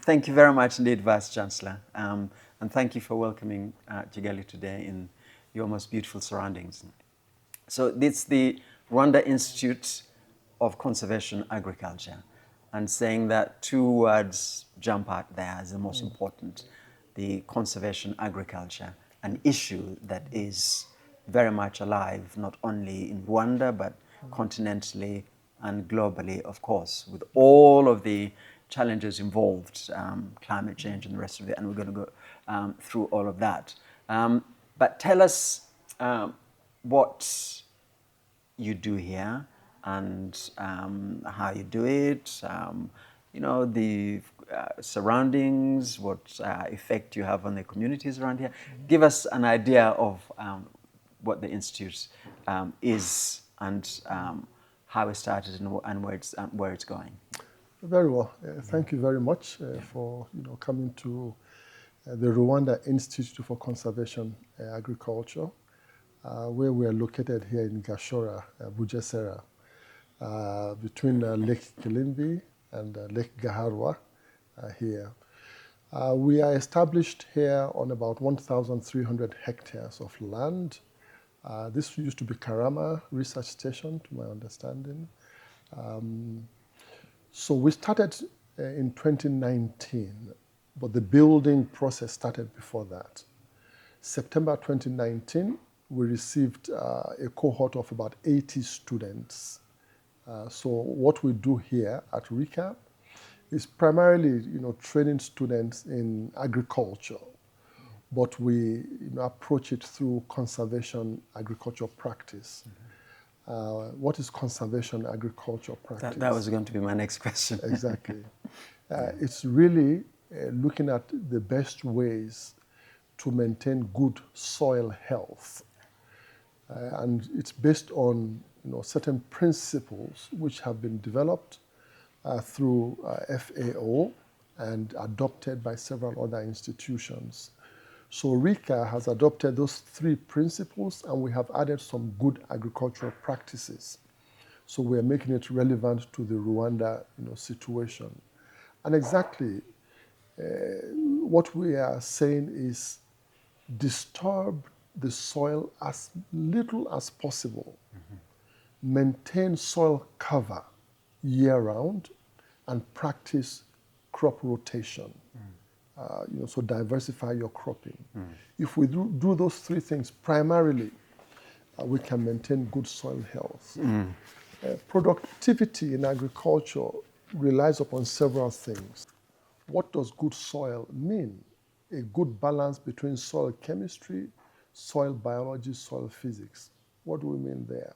Thank you very much indeed, Vice-Chancellor. And thank you for welcoming Kigali Today in your most beautiful surroundings. So this is the Rwanda Institute of Conservation Agriculture, and saying that two words jump out there as the most important: the conservation agriculture, an issue that is very much alive, not only in Rwanda, but continentally and globally, of course, with all of the challenges involved, climate change and the rest of it, and we're going to go through all of that. But tell us what you do here and how you do it, you know, the surroundings, what effect you have on the communities around here. Give us an idea of what the Institute is and how it started and where it's going. Very well. Thank you very much for coming to the Rwanda Institute for Conservation Agriculture, where we are located here in Gashora, Bugesera, between Lake Kilimbi and Lake Gaharwa here. We are established here on about 1,300 hectares of land. This used to be Karama Research Station, to my understanding. So we started in 2019, but the building process started before that. September 2019, we received a cohort of about 80 students. So what we do here at RICA is primarily, training students in agriculture, but we approach it through conservation agriculture practice. What is conservation agriculture practice? That was going to be my next question. Exactly. It's really looking at the best ways to maintain good soil health. And it's based on certain principles which have been developed through FAO and adopted by several other institutions. So RICA has adopted those three principles, and we have added some good agricultural practices. So we're making it relevant to the Rwanda situation. And exactly what we are saying is disturb the soil as little as possible, maintain soil cover year-round, and practice crop rotation. So diversify your cropping. If we do those three things primarily, we can maintain good soil health. Productivity in agriculture relies upon several things. What does good soil mean? A good balance between soil chemistry, soil biology, soil physics. What do we mean there?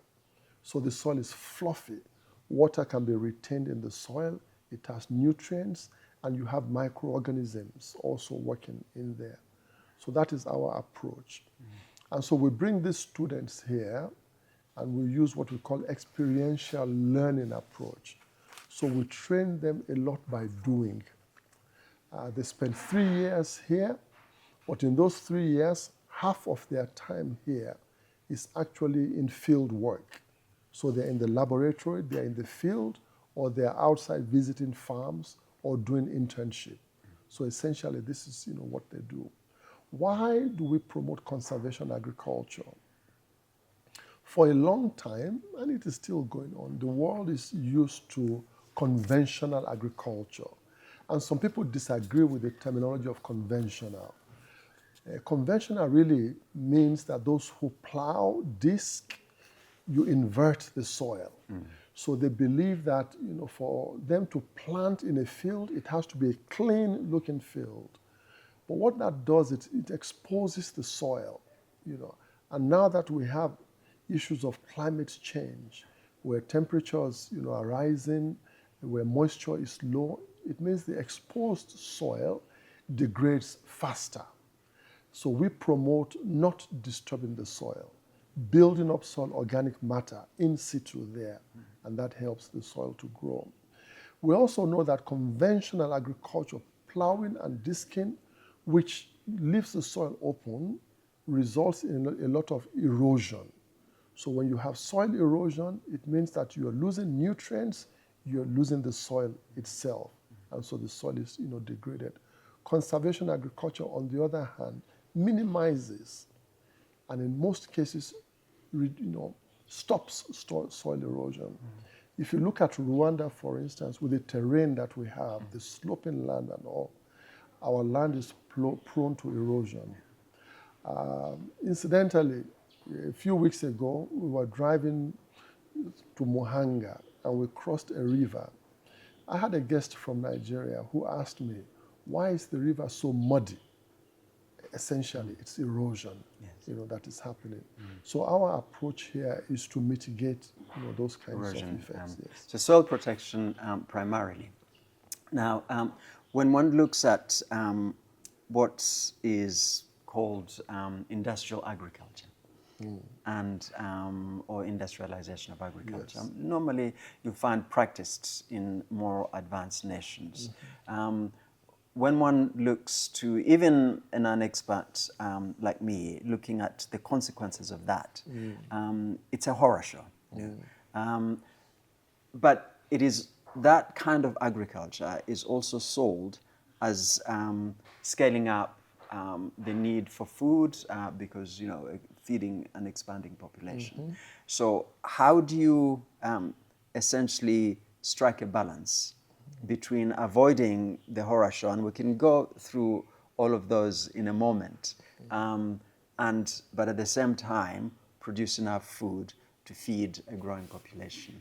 So the soil is fluffy. Water can be retained in the soil. It has nutrients, and you have microorganisms also working in there. So that is our approach. And so we bring these students here, and we use what we call experiential learning approach. So we train them a lot by doing. They spend 3 years here, but in those 3 years, half of their time here is actually in field work. So they're in the laboratory, they're in the field, or they're outside visiting farms or doing internship. So essentially, this is what they do. Why do we promote conservation agriculture? For a long time, and it is still going on, the world is used to conventional agriculture. And some people disagree with the terminology of conventional. Conventional really means that those who plow, disc, you invert the soil. So they believe that for them to plant in a field, it has to be a clean-looking field. But what that does, it exposes the soil. And now that we have issues of climate change, where temperatures are rising, where moisture is low, it means the exposed soil degrades faster. So we promote not disturbing the soil, building up soil organic matter in situ there, and that helps the soil to grow. We also know that conventional agriculture, plowing and disking, which leaves the soil open, results in a lot of erosion. So when you have soil erosion, it means that you're losing nutrients, you're losing the soil itself. and so the soil is, degraded. Conservation agriculture, on the other hand, minimizes, and in most cases, stops soil erosion. If you look at Rwanda, for instance, with the terrain that we have, the sloping land and all, our land is prone to erosion. Incidentally, a few weeks ago, we were driving to Muhanga and we crossed a river. I had a guest from Nigeria who asked me, why is the river so muddy? Essentially, it's erosion, that is happening. So our approach here is to mitigate, those kinds Erosion, of effects. Yes. So soil protection primarily. Now, when one looks at what is called industrial agriculture, and or industrialization of agriculture. Yes. Normally, you find practiced in more advanced nations. When one looks to, even an expert like me, looking at the consequences of that, it's a horror show. But it is that kind of agriculture is also sold as scaling up the need for food because, feeding an expanding population. So how do you essentially strike a balance between avoiding the horror show, and we can go through all of those in a moment, but at the same time produce enough food to feed a growing population?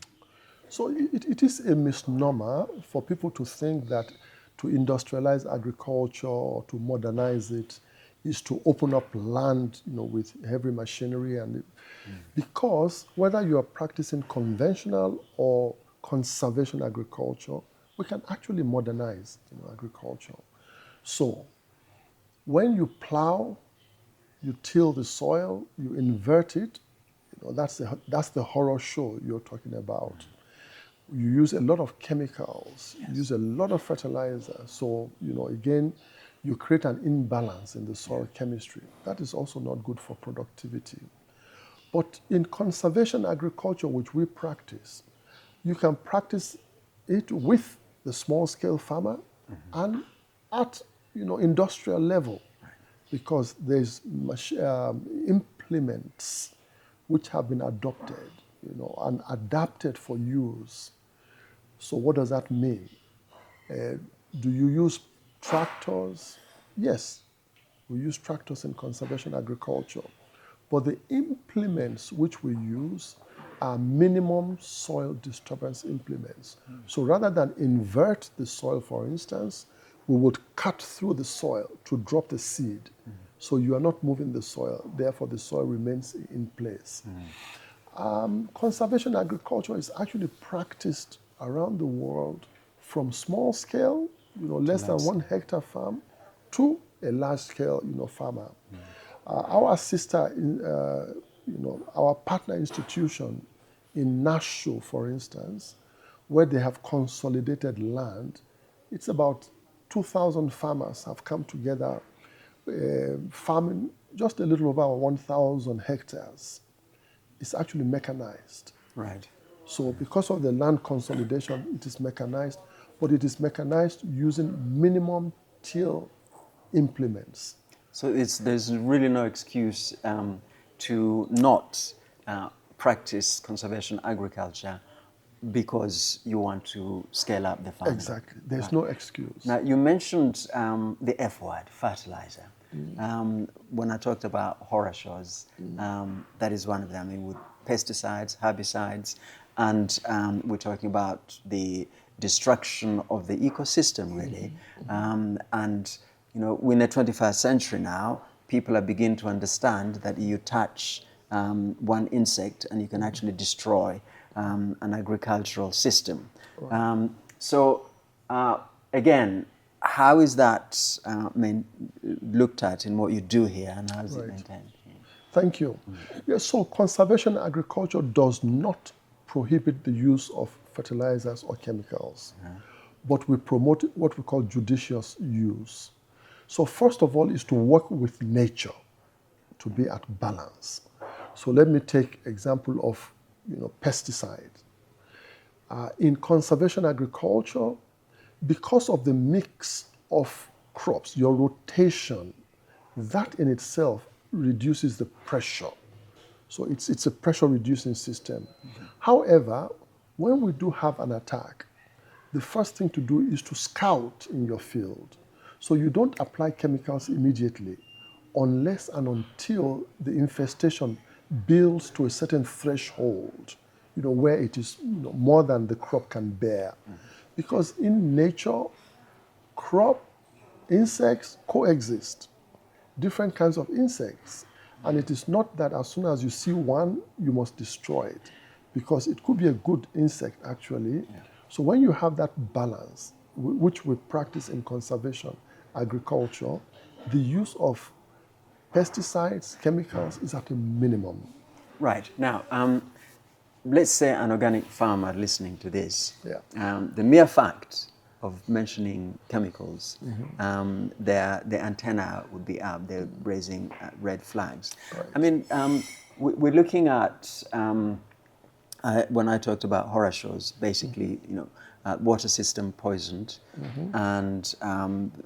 So it is a misnomer for people to think that to industrialize agriculture or to modernize it is to open up land, with heavy machinery, and because whether you are practicing conventional or conservation agriculture, we can actually modernize, agriculture. So when you plow, you till the soil, you invert it, that's the horror show you're talking about. You use a lot of chemicals, you use a lot of fertilizer. So, again, you create an imbalance in the soil chemistry. That is also not good for productivity. But in conservation agriculture, which we practice, you can practice it with the small-scale farmer and at, industrial level, because there's implements which have been adopted, and adapted for use. So what does that mean? Do you use tractors? Yes, we use tractors in conservation agriculture. But the implements which we use are minimum soil disturbance implements. So rather than invert the soil, for instance, we would cut through the soil to drop the seed. So you are not moving the soil, therefore the soil remains in place. Conservation agriculture is actually practiced around the world from small scale, less than 1 hectare farm, to a large scale, farmer. Our sister, our partner institution in Nashville, for instance, where they have consolidated land, it's about 2,000 farmers have come together, farming just a little over 1,000 hectares. It's actually mechanized. Right. So because of the land consolidation, it is mechanized, but it is mechanized using minimum till implements. So there's really no excuse to not practice conservation agriculture because you want to scale up the farming. Exactly. There's no excuse. Now, you mentioned the F word, fertilizer. When I talked about horror shows, that is one of them. I mean, with pesticides, herbicides, and we're talking about the destruction of the ecosystem, really. And, we're in the 21st century now. People are beginning to understand that you touch one insect and you can actually destroy an agricultural system. Right. Again, how is that looked at in what you do here, and how is it maintained? Thank you. Yeah, so conservation agriculture does not prohibit the use of fertilizers or chemicals, but we promote what we call judicious use. So first of all is to work with nature to be at balance. So let me take example of pesticide. In conservation agriculture, because of the mix of crops, your rotation, that in itself reduces the pressure. So it's a pressure reducing system. However, when we do have an attack, the first thing to do is to scout in your field. So you don't apply chemicals immediately unless and until the infestation builds to a certain threshold, where it is more than the crop can bear. Because in nature, crop, insects coexist, different kinds of insects. And it is not that as soon as you see one, you must destroy it, because it could be a good insect actually. Yeah. So when you have that balance, which we practice in conservation agriculture, the use of pesticides, chemicals is at a minimum. Right. Now, let's say an organic farmer listening to this, yeah. The mere fact of mentioning chemicals, their antenna would be up, they're raising red flags. Right. I mean, we're looking at, when I talked about horror shows, basically, water system poisoned, and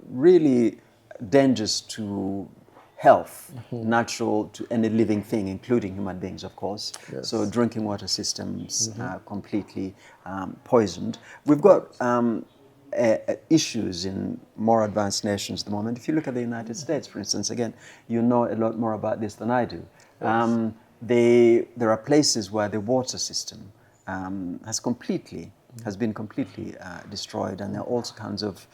really dangerous to health, natural to any living thing, including human beings, of course. Yes. So drinking water systems completely poisoned. We've got issues in more advanced nations at the moment. If you look at the United States, for instance, again, you know a lot more about this than I do. Yes. There are places where the water system has been completely destroyed, and there are all kinds of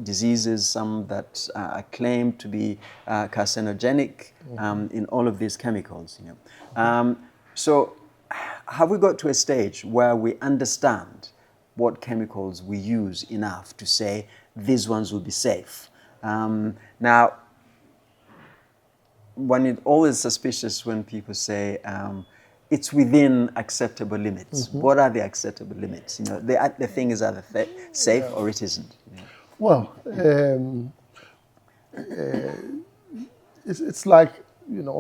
diseases, some that are claimed to be carcinogenic in all of these chemicals. So have we got to a stage where we understand what chemicals we use enough to say these ones will be safe? Now, one is always suspicious when people say it's within acceptable limits. What are the acceptable limits? The thing is either safe or it isn't. Yeah. Well, it's like,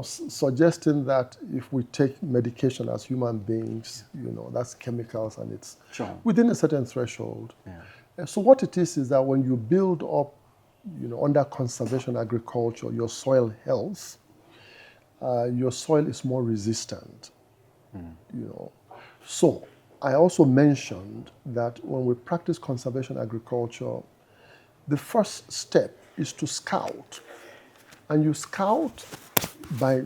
suggesting that if we take medication as human beings, that's chemicals and it's within a certain threshold. Yeah. So what it is that when you build up, under conservation agriculture, your soil health, your soil is more resistant. So I also mentioned that when we practice conservation agriculture, the first step is to scout. And you scout by,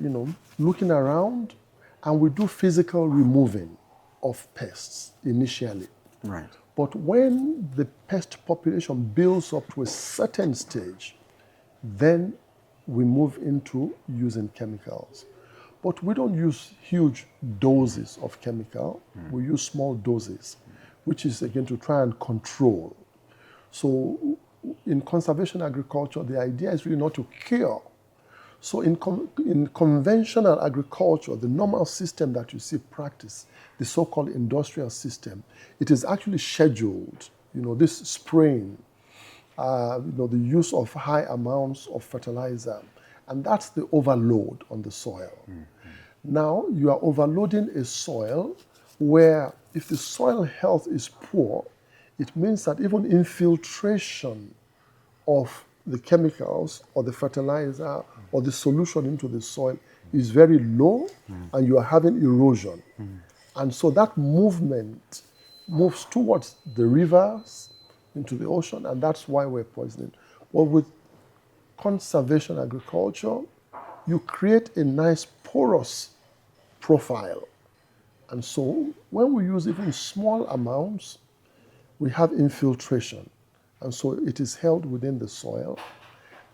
looking around, and we do physical removing of pests initially. Right. But when the pest population builds up to a certain stage, then we move into using chemicals. But we don't use huge doses of chemical. We use small doses, which is again to try and control. So in conservation agriculture, the idea is really not to cure. So in conventional agriculture, the normal system that you see practice, the so-called industrial system, it is actually scheduled. This spraying, the use of high amounts of fertilizer, and that's the overload on the soil. Now you are overloading a soil where if the soil health is poor, it means that even infiltration of the chemicals or the fertilizer or the solution into the soil is very low, and you are having erosion. And so that movement moves towards the rivers, into the ocean, and that's why we're poisoning. But with conservation agriculture, you create a nice porous profile. And so when we use even small amounts, we have infiltration. And so it is held within the soil.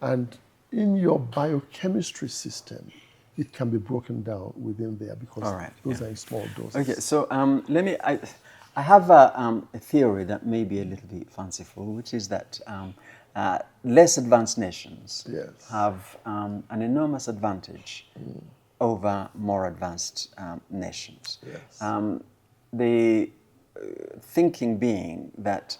And in your biochemistry system, it can be broken down within there because those are in small doses. Okay, so I have a theory that may be a little bit fanciful, which is that less advanced nations have an enormous advantage over more advanced nations. Yes. The thinking being that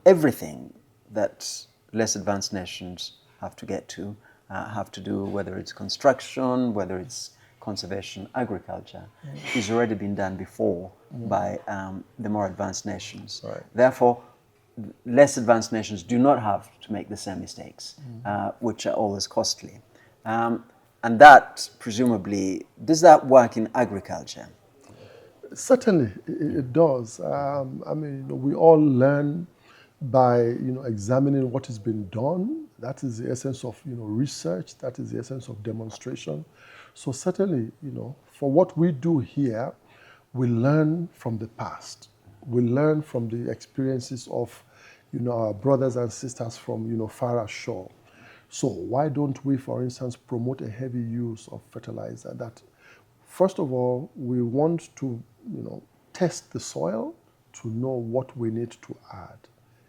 everything that less advanced nations have to get to have to do, whether it's construction, whether it's conservation, agriculture, is already been done before by the more advanced nations. Right. Therefore, less advanced nations do not have to make the same mistakes, which are always costly. And that, presumably, does that work in agriculture? Certainly, it does. I mean, we all learn by examining what has been done. That is the essence of research. That is the essence of demonstration. So certainly, for what we do here, we learn from the past. We learn from the experiences of our brothers and sisters from far ashore. So why don't we, for instance, promote a heavy use of fertilizer? That, first of all, we want to test the soil to know what we need to add.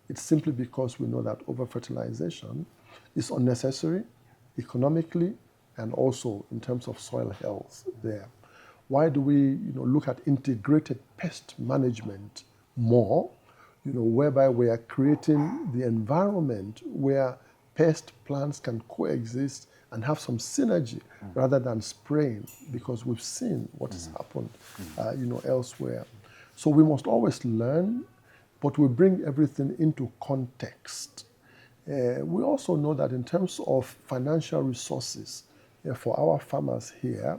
It's simply because we know that over-fertilization is unnecessary economically and also in terms of soil health there. Why do we look at integrated pest management more, whereby we are creating the environment where pest plants can coexist and have some synergy rather than spraying, because we've seen what has happened elsewhere. So we must always learn, but we bring everything into context. We also know that in terms of financial resources for our farmers here,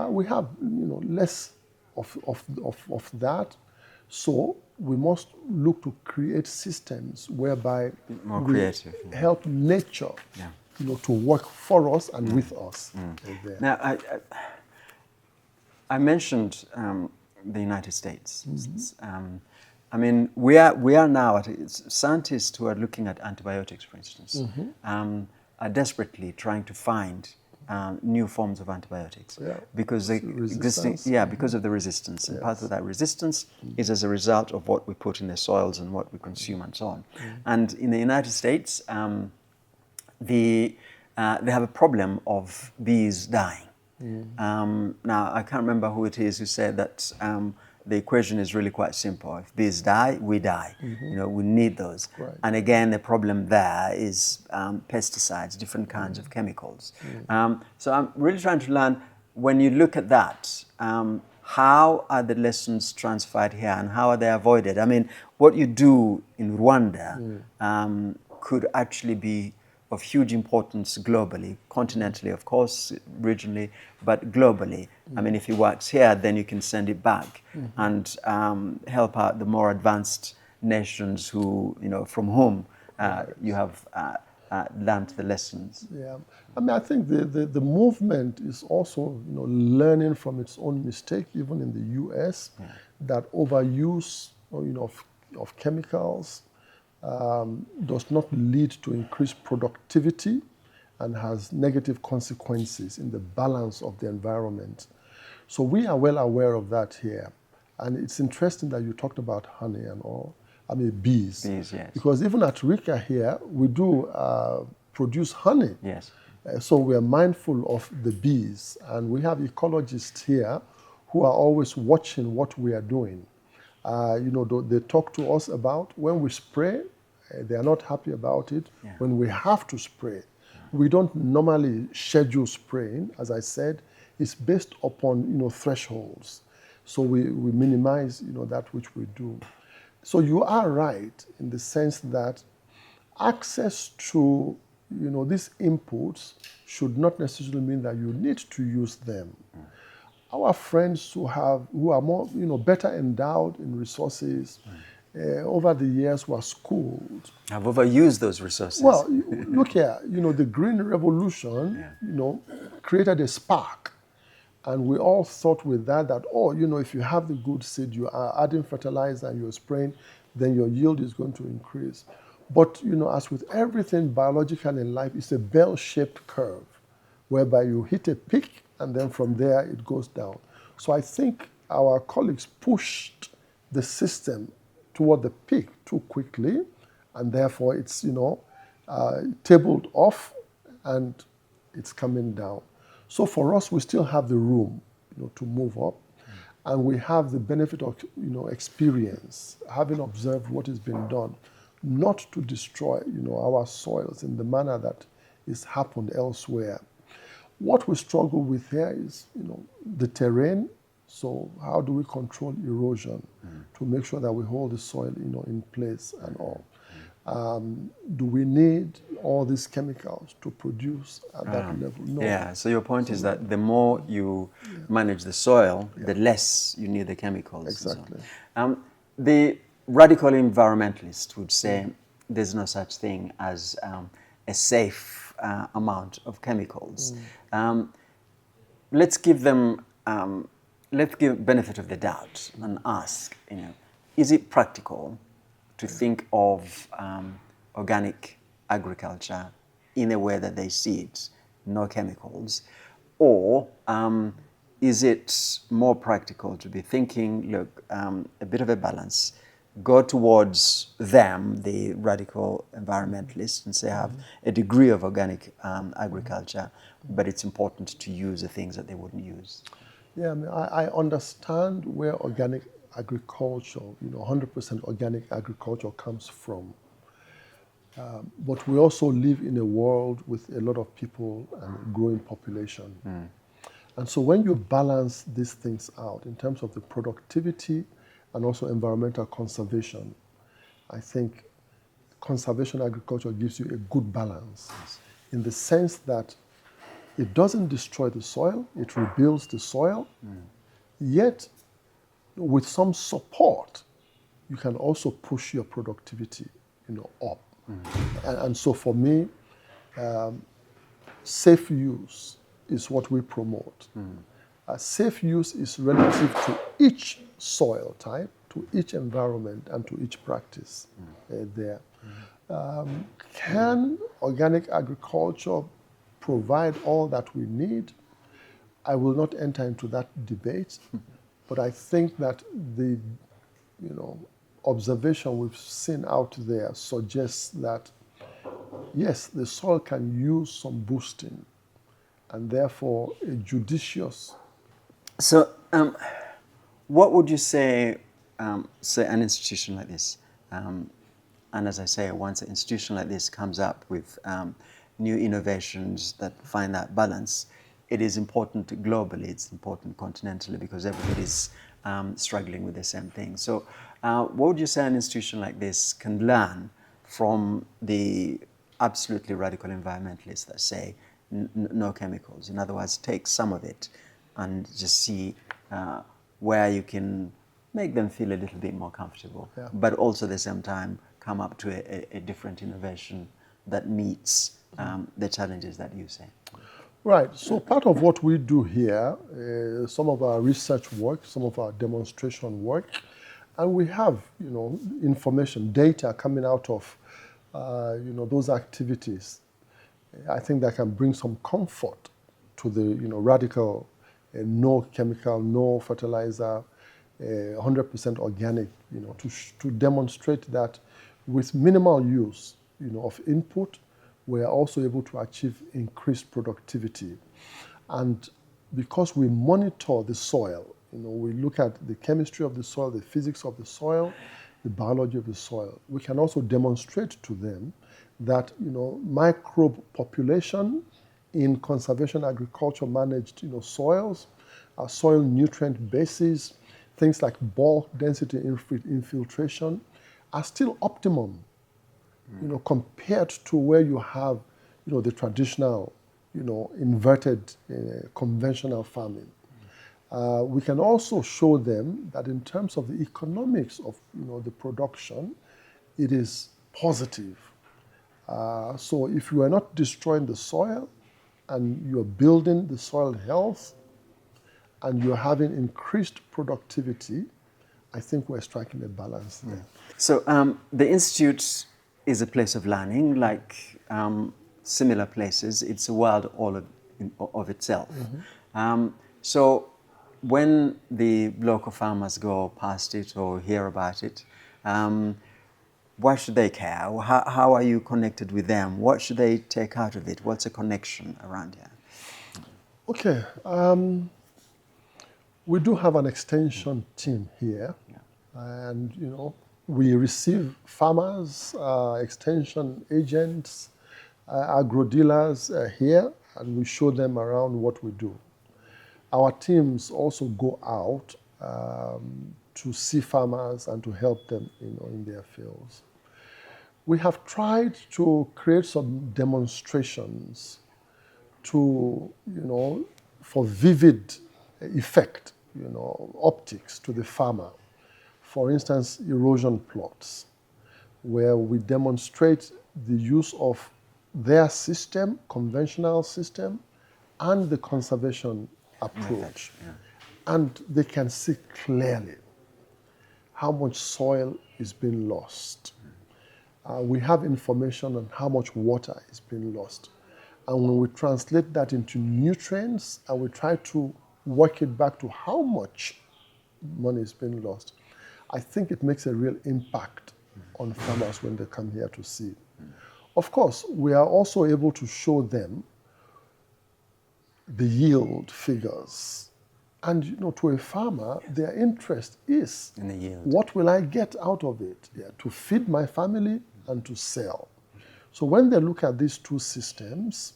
we have less of that. So we must look to create systems whereby More we creative. help nature to work for us and with us. There. Now, I mentioned the United States. I mean, we are now scientists who are looking at antibiotics, for instance, are desperately trying to find new forms of antibiotics because the existing, because of the resistance, and part of that resistance is as a result of what we put in the soils and what we consume and so on. And in the United States, they have a problem of bees dying. Now, I can't remember who it is who said that the equation is really quite simple. If bees die, we die. We need those. Right. And again, the problem there is pesticides, different kinds of chemicals. So I'm really trying to learn, when you look at that, how are the lessons transferred here and how are they avoided? I mean, what you do in Rwanda could actually be of huge importance globally, continentally, of course, regionally, but globally. I mean, if it works here, then you can send it back and help out the more advanced nations who, from whom you have learned the lessons. Yeah, I mean, I think the movement is also, learning from its own mistake, even in the U.S., that overuse, of chemicals does not lead to increased productivity and has negative consequences in the balance of the environment. So we are well aware of that here. And it's interesting that you talked about honey and all. I mean, bees. Bees, yes. Because even at RICA here, we do produce honey. Yes. So we are mindful of the bees. And we have ecologists here who are always watching what we are doing. They talk to us about when we spray, they are not happy about it. When we have to spray, we don't normally schedule spraying. As I said, it's based upon thresholds. So we minimize that which we do. So you are right in the sense that access to these inputs should not necessarily mean that you need to use them. Our friends who are more better endowed in resources over the years were schooled. Have overused those resources. Well, look here, the Green Revolution, created a spark. And we all thought with that, if you have the good seed, you are adding fertilizer and you're spraying, then your yield is going to increase. But, as with everything biological in life, it's a bell-shaped curve, whereby you hit a peak and then from there it goes down. So I think our colleagues pushed the system toward the peak too quickly, and therefore it's, tabled off and it's coming down. So for us, we still have the room, to move up, and we have the benefit of, experience, having observed what has been done, not to destroy, our soils in the manner that is happened elsewhere. What we struggle with here is, the terrain. So how do we control erosion to make sure that we hold the soil, in place and all? Do we need all these chemicals to produce at that level? No. Yeah, so your point is that the more you manage the soil, the less you need the chemicals. Exactly. And so on. The radical environmentalist would say there's no such thing as a safe amount of chemicals. Let's give them, let's give benefit of the doubt and ask, is it practical to think of organic agriculture in a way that they see it, no chemicals? Or is it more practical to be thinking, look, a bit of a balance, go towards them, the radical environmentalists, and say have a degree of organic agriculture, but it's important to use the things that they wouldn't use? Yeah, I mean, I understand where organic agriculture, 100% organic agriculture comes from. But we also live in a world with a lot of people and a growing population. And so when you balance these things out in terms of the productivity and also environmental conservation, I think conservation agriculture gives you a good balance in the sense that it doesn't destroy the soil, it rebuilds the soil, yet with some support, you can also push your productivity up. And so for me, safe use is what we promote. Safe use is relative to each soil type, to each environment, and to each practice there. Can organic agriculture provide all that we need? I will not enter into that debate, but I think that the observation we've seen out there suggests that yes, the soil can use some boosting, and therefore a judicious. So, what would you say an institution like this, and as I say, once an institution like this comes up with new innovations that find that balance, it is important globally, it's important continentally, because everybody's struggling with the same thing. So what would you say an institution like this can learn from the absolutely radical environmentalists that say no chemicals? In other words, take some of it and just see where you can make them feel a little bit more comfortable, but also at the same time come up to a different innovation that meets the challenges that you say. Right. So part of what we do here, some of our research work, some of our demonstration work, and we have, information, data coming out of, those activities. I think that can bring some comfort to the, radical, no chemical, no fertilizer, 100% organic, to demonstrate that with minimal use, of input, we are also able to achieve increased productivity. And because we monitor the soil, we look at the chemistry of the soil, the physics of the soil, the biology of the soil, we can also demonstrate to them that, microbe population in conservation agriculture managed, soils, soil nutrient bases, things like bulk density infiltration are still optimum, compared to where you have, the traditional, inverted conventional farming. We can also show them that in terms of the economics of, the production, it is positive. So if you are not destroying the soil and you're building the soil health and you're having increased productivity, I think we're striking a balance there. So the Institute is a place of learning, like similar places. It's a world all of itself. So when the local farmers go past it or hear about it, why should they care? How are you connected with them? What should they take out of it? What's a connection around here? Okay. We do have an extension team here. And, we receive farmers, extension agents, agro dealers here, and we show them around what we do. Our teams also go out to see farmers and to help them in their fields. We have tried to create some demonstrations to, for vivid effect, optics to the farmer. For instance, erosion plots, where we demonstrate the use of their system, conventional system, and the conservation approach. And they can see clearly how much soil is being lost. We have information on how much water is being lost. And when we translate that into nutrients and we try to work it back to how much money is being lost, I think it makes a real impact on farmers when they come here to see. Of course, we are also able to show them the yield figures. And to a farmer, their interest is in the yield. What will I get out of it? To feed my family and to sell. So when they look at these two systems,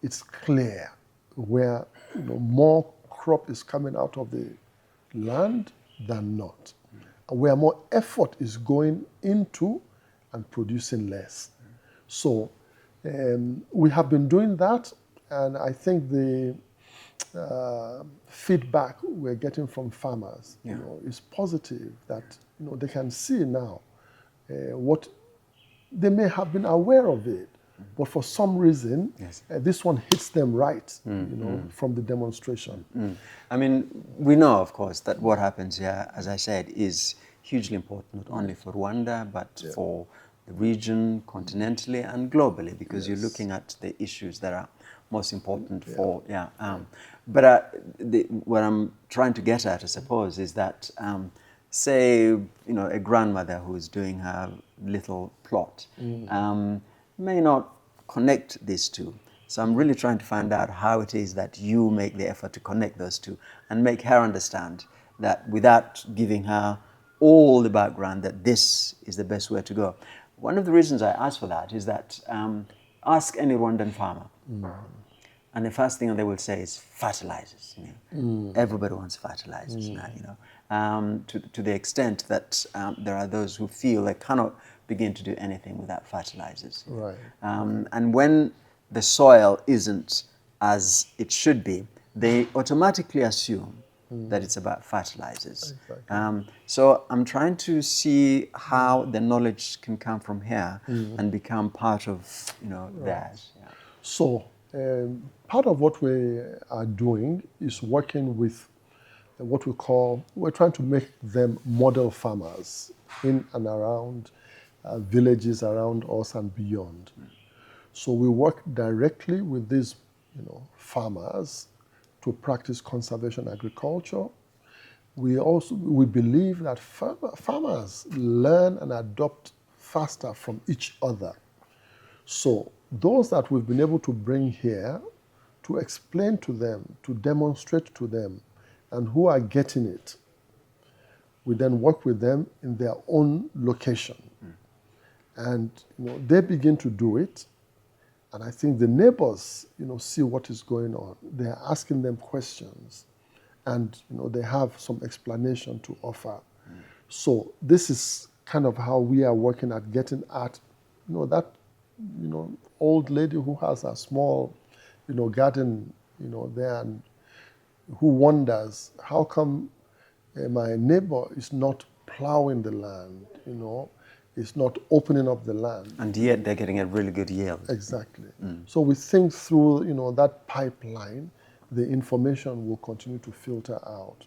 it's clear where more crop is coming out of the land than not, and where more effort is going into and producing less. So we have been doing that, and I think the feedback we're getting from farmers is positive, that they can see now what they may have been aware of it, but for some reason this one hits them right from the demonstration. I mean, we know, of course, that what happens here, as I said, is hugely important, not only for Rwanda, but for the region, continentally and globally, because you're looking at the issues that are most important for, what I'm trying to get at, I suppose, is that, say, a grandmother who is doing her little plot may not connect these two. So I'm really trying to find out how it is that you make the effort to connect those two and make her understand that without giving her all the background, that this is the best way to go. One of the reasons I ask for that is that ask any Rwandan farmer, and the first thing they will say is fertilizers. Everybody wants fertilizers now, to the extent that there are those who feel they cannot begin to do anything without fertilizers. Right. And when the soil isn't as it should be, they automatically assume that it's about fertilizers. Exactly. So I'm trying to see how the knowledge can come from here and become part of theirs. Yeah. So part of what we are doing is working with what we're trying to make them model farmers in and around villages around us and beyond. So we work directly with these farmers to practice conservation agriculture. We believe that farmers learn and adopt faster from each other. So those that we've been able to bring here to explain to them, to demonstrate to them, and who are getting it, we then work with them in their own location. And they begin to do it. And I think the neighbors, see what is going on. They're asking them questions, and they have some explanation to offer. So this is kind of how we are working at getting at, that, old lady who has a small, garden, there, and who wonders how come my neighbor is not plowing the land, is not opening up the land. And yet they're getting a really good yield. Exactly. So we think through, that pipeline, the information will continue to filter out.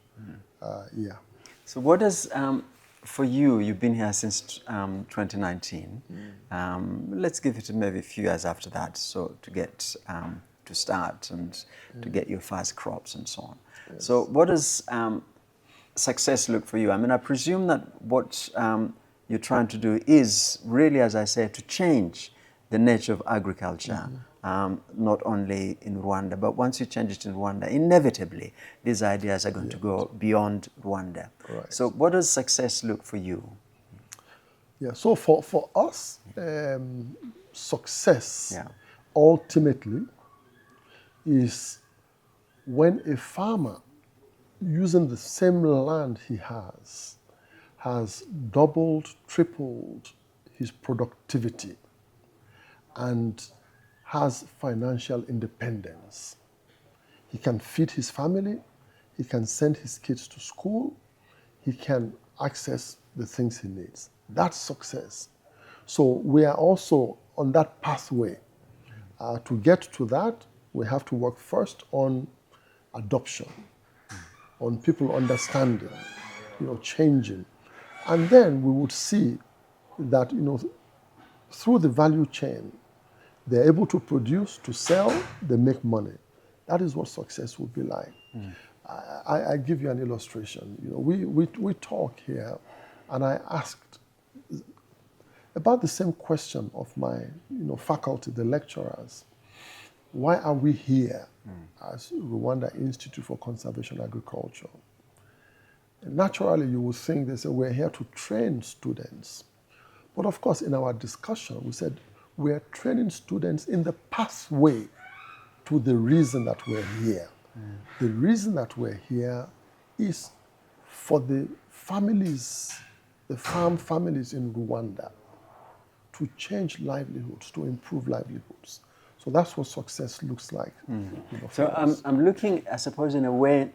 So what does, for you, you've been here since 2019. Let's give it maybe a few years after that, so to get to start and to get your first crops and so on. Yes. So what does success look for you? I mean, I presume that what you're trying to do is really, as I said, to change the nature of agriculture, not only in Rwanda, but once you change it in Rwanda, inevitably, these ideas are going to go beyond Rwanda. Right. So what does success look for you? Yeah, so for us, success ultimately is when a farmer, using the same land he has doubled, tripled his productivity and has financial independence. He can feed his family, he can send his kids to school, he can access the things he needs. That's success. So we are also on that pathway. To get to that, we have to work first on adoption, on people understanding, changing. And then we would see that, through the value chain, they're able to produce, to sell, they make money. That is what success would be like. I give you an illustration. We talk here, and I asked about the same question of my faculty, the lecturers. Why are we here as Rwanda Institute for Conservation Agriculture? Naturally, you would think they say we're here to train students. But of course, in our discussion, we said we're training students in the pathway to the reason that we're here. The reason that we're here is for the families, the farm families in Rwanda, to change livelihoods, to improve livelihoods. So that's what success looks like. So I'm looking, I suppose, in a way,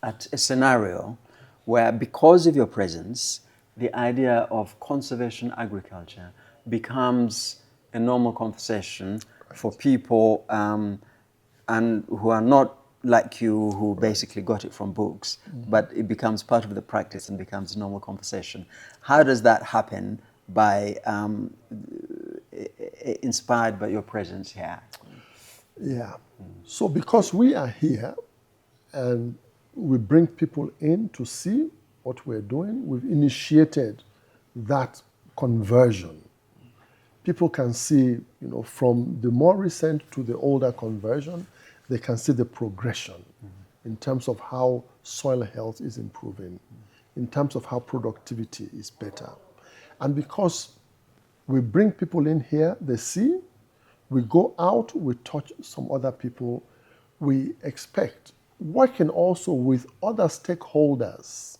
at a scenario where, because of your presence, the idea of conservation agriculture becomes a normal conversation for people and who are not like you, who basically got it from books, but it becomes part of the practice and becomes a normal conversation. How does that happen? By inspired by your presence here. Yeah. So because we are here and we bring people in to see what we're doing, we've initiated that conversion. People can see, from the more recent to the older conversion, they can see the progression in terms of how soil health is improving, in terms of how productivity is better. And because we bring people in here, they see, we go out, we touch some other people, we expect, working also with other stakeholders.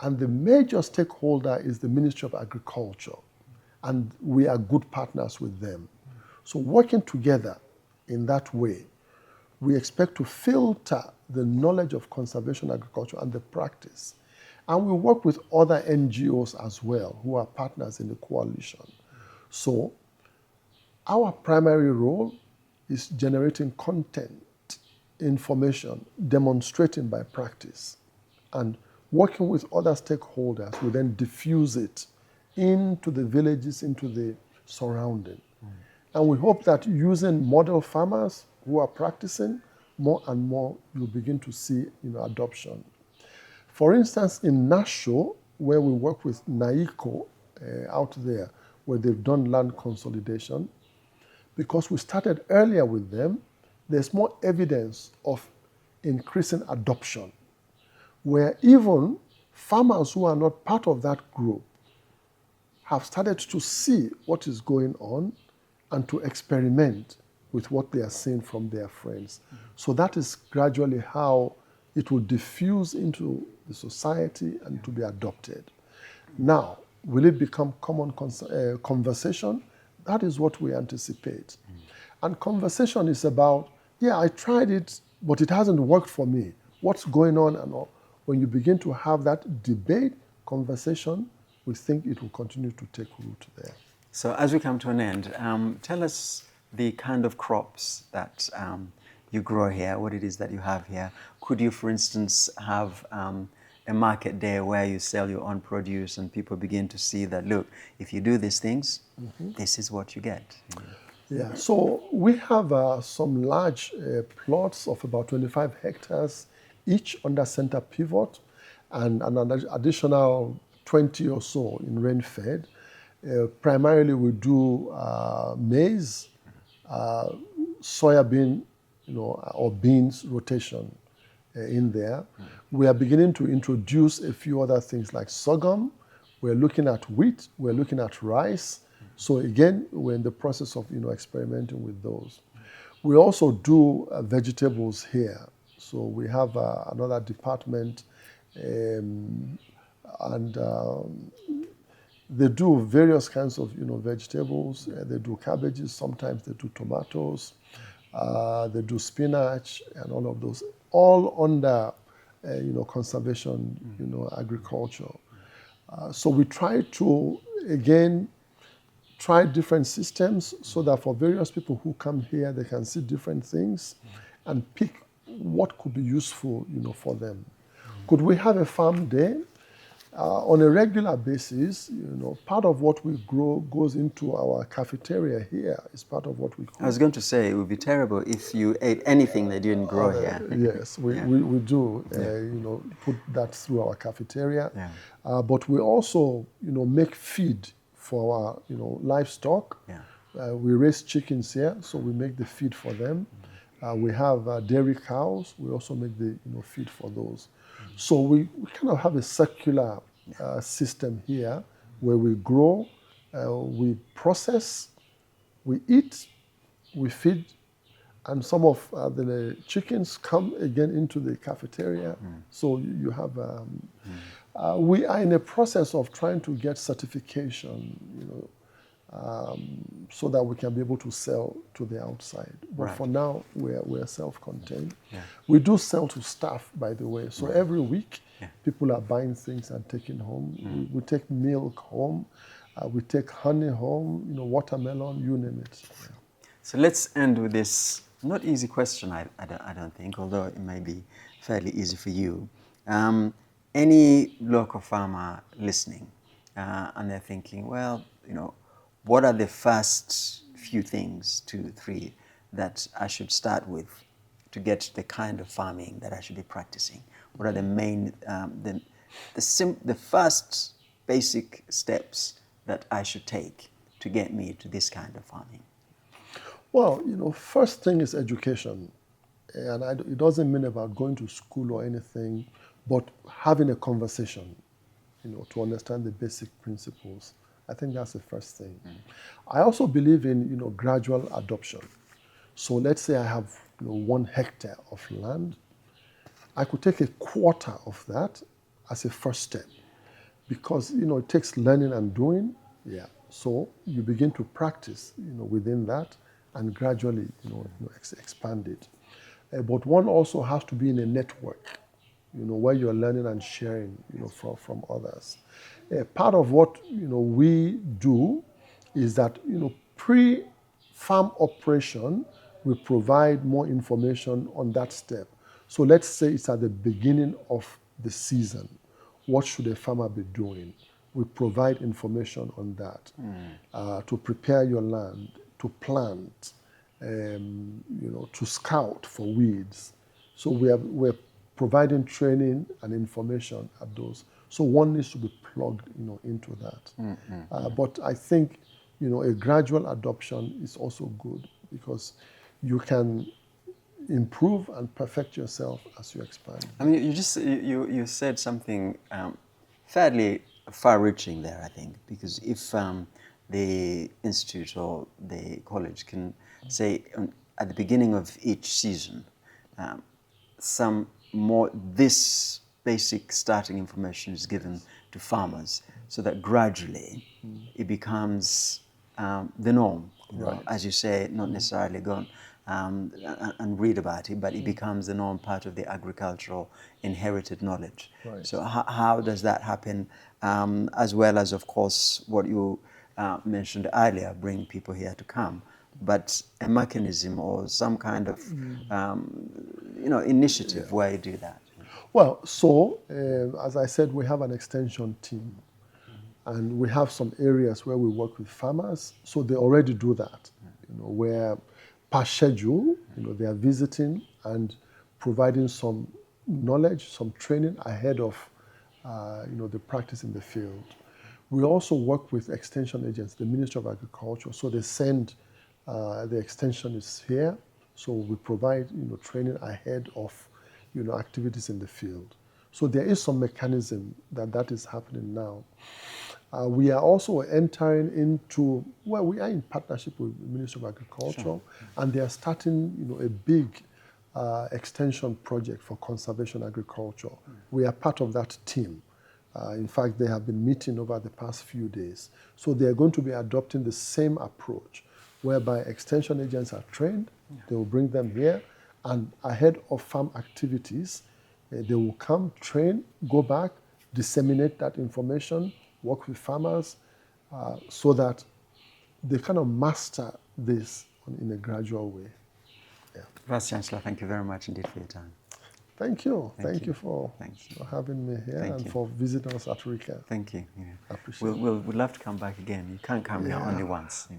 And the major stakeholder is the Ministry of Agriculture. And we are good partners with them. So working together in that way, we expect to filter the knowledge of conservation agriculture and the practice. And we work with other NGOs as well, who are partners in the coalition. So our primary role is generating content, information, demonstrating by practice. And working with other stakeholders, we then diffuse it into the villages, into the surrounding. And we hope that using model farmers who are practicing, more and more you'll begin to see adoption. For instance, in Nasho, where we work with NAICO out there, where they've done land consolidation, because we started earlier with them, there's more evidence of increasing adoption, where even farmers who are not part of that group have started to see what is going on and to experiment with what they are seeing from their friends. So that is gradually how it will diffuse into the society and to be adopted. Now, will it become common conversation? That is what we anticipate. And conversation is about, I tried it, but it hasn't worked for me. What's going on and all? When you begin to have that debate, conversation, we think it will continue to take root there. So as we come to an end, tell us the kind of crops that you grow here, what it is that you have here. Could you, for instance, have a market day where you sell your own produce and people begin to see that, look, if you do these things, this is what you get? Yeah, so we have some large plots of about 25 hectares each under center pivot, and an additional 20 or so in rain-fed. Primarily we do maize, soybean, or beans rotation in there. We are beginning to introduce a few other things like sorghum. We're looking at wheat, we're looking at rice. So again, we're in the process of experimenting with those. We also do vegetables here. So we have another department, and They do various kinds of, vegetables. They do cabbages. Sometimes they do tomatoes. They do spinach and all of those, all under, conservation, agriculture. So we try to, again, try different systems so that for various people who come here, they can see different things and pick what could be useful, for them. Could we have a farm day? On a regular basis, part of what we grow goes into our cafeteria here. It's part of what we cook. I was going to say, it would be terrible if you ate anything that didn't grow here. Yes, we do, put that through our cafeteria. Yeah. But we also, make feed for our, livestock. Yeah. We raise chickens here, so we make the feed for them. We have dairy cows. We also make the, feed for those. So we kind of have a circular system here where we grow, we process, we eat, we feed, and some of the chickens come again into the cafeteria. So you have, we are in a process of trying to get certification, so that we can be able to sell to the outside. But Right. for now, we're self-contained. Yeah. We do sell to staff, by the way. So every week, Yeah. people are buying things and taking home. We take milk home. We take honey home, watermelon, you name it. Yeah. So let's end with this not easy question, I don't think, although it may be fairly easy for you. Any local farmer listening, and they're thinking, well, what are the first few things, 2, 3, that I should start with to get the kind of farming that I should be practicing? What are the main, the first basic steps that I should take to get me to this kind of farming? Well, first thing is education. And it doesn't mean about going to school or anything, but having a conversation, to understand the basic principles. I think that's the first thing. I also believe in, gradual adoption. So let's say I have, 1 hectare of land. I could take a quarter of that as a first step because, it takes learning and doing. Yeah. So you begin to practice, within that and gradually, expand it. But one also has to be in a network, where you're learning and sharing, from others. Part of what, we do is that, pre-farm operation, we provide more information on that step. So let's say it's at the beginning of the season. What should a farmer be doing? We provide information on that to prepare your land, to plant, to scout for weeds. So we're providing training and information at those. So one needs to be plugged, into that. But I think, a gradual adoption is also good because you can improve and perfect yourself as you expand. I mean, you said something fairly far-reaching there, I think, because if the institute or the college can say at the beginning of each season, some more this basic starting information is given to farmers, so that gradually it becomes the norm. Right. As you say, not necessarily go and read about it, but it becomes the norm, part of the agricultural inherited knowledge. Right. So how does that happen? As well as, of course, what you mentioned earlier, bring people here to come, but a mechanism or some kind of initiative where you do that. Well, so as I said, we have an extension team, and we have some areas where we work with farmers. So they already do that, where per schedule, they are visiting and providing some knowledge, some training ahead of, the practice in the field. We also work with extension agents, the Ministry of Agriculture. So they send the extensionists here. So we provide, training ahead of, activities in the field. So there is some mechanism that is happening now. We are also entering into, we are in partnership with the Ministry of Agriculture, sure. And they are starting, a big extension project for conservation agriculture. We are part of that team. In fact, they have been meeting over the past few days. So they are going to be adopting the same approach, whereby extension agents are trained, they will bring them here, and ahead of farm activities, they will come, train, go back, disseminate that information, work with farmers, so that they kind of master this in a gradual way. Yeah. Vice-Chancellor, thank you very much indeed for your time. Thank you. Thank you. for having me here Thank and you. for visiting us at RICA. Thank you. I appreciate it. We'd love to come back again. You can't come here only once.